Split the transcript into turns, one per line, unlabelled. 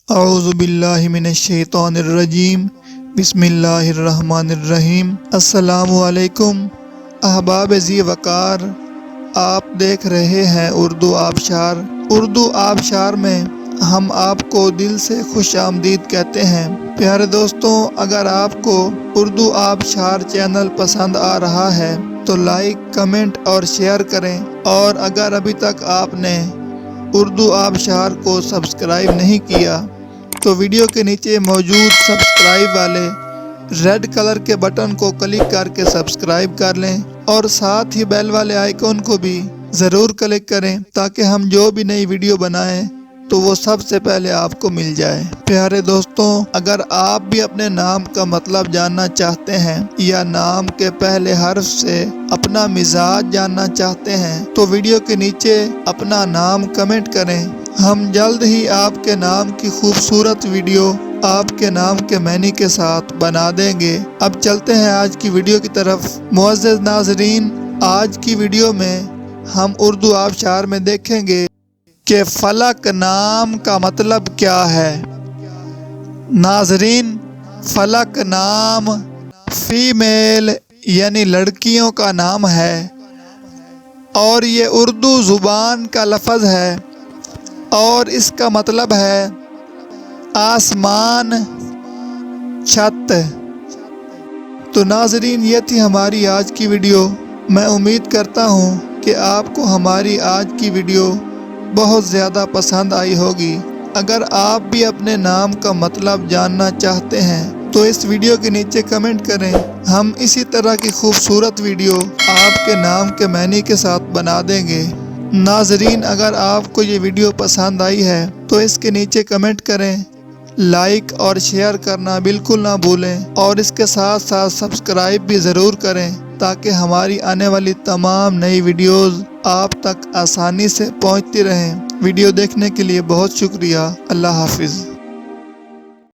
اعوذ باللہ من الشیطان الرجیم، بسم اللہ الرحمن الرحیم۔ السلام علیکم احباب ذی وقار، آپ دیکھ رہے ہیں اردو آبشار۔ اردو آبشار میں ہم آپ کو دل سے خوش آمدید کہتے ہیں۔ پیارے دوستوں، اگر آپ کو اردو آبشار چینل پسند آ رہا ہے تو لائک، کمنٹ اور شیئر کریں، اور اگر ابھی تک آپ نے اردو آبشار کو سبسکرائب نہیں کیا تو ویڈیو کے نیچے موجود سبسکرائب والے ریڈ کلر کے بٹن کو کلک کر کے سبسکرائب کر لیں، اور ساتھ ہی بیل والے آئیکن کو بھی ضرور کلک کریں تاکہ ہم جو بھی نئی ویڈیو بنائیں تو وہ سب سے پہلے آپ کو مل جائے۔ پیارے دوستوں، اگر آپ بھی اپنے نام کا مطلب جاننا چاہتے ہیں یا نام کے پہلے حرف سے اپنا مزاج جاننا چاہتے ہیں تو ویڈیو کے نیچے اپنا نام کمنٹ کریں۔ ہم جلد ہی آپ کے نام کی خوبصورت ویڈیو آپ کے نام کے معنی کے ساتھ بنا دیں گے۔ اب چلتے ہیں آج کی ویڈیو کی طرف۔ معزز ناظرین، آج کی ویڈیو میں ہم اردو آبشار میں دیکھیں گے کہ فلک نام کا مطلب کیا ہے۔ ناظرین، فلک نام فیمیل یعنی لڑکیوں کا نام ہے، اور یہ اردو زبان کا لفظ ہے، اور اس کا مطلب ہے آسمان، چھت۔ تو ناظرین، یہ تھی ہماری آج کی ویڈیو۔ میں امید کرتا ہوں کہ آپ کو ہماری آج کی ویڈیو بہت زیادہ پسند آئی ہوگی۔ اگر آپ بھی اپنے نام کا مطلب جاننا چاہتے ہیں تو اس ویڈیو کے نیچے کمنٹ کریں۔ ہم اسی طرح کی خوبصورت ویڈیو آپ کے نام کے معنی کے ساتھ بنا دیں گے۔ ناظرین، اگر آپ کو یہ ویڈیو پسند آئی ہے تو اس کے نیچے کمنٹ کریں، لائک اور شیئر کرنا بالکل نہ بھولیں، اور اس کے ساتھ ساتھ سبسکرائب بھی ضرور کریں تاکہ ہماری آنے والی تمام نئی ویڈیوز آپ تک آسانی سے پہنچتی رہیں۔ ویڈیو دیکھنے کے لیے بہت شکریہ۔ اللہ حافظ۔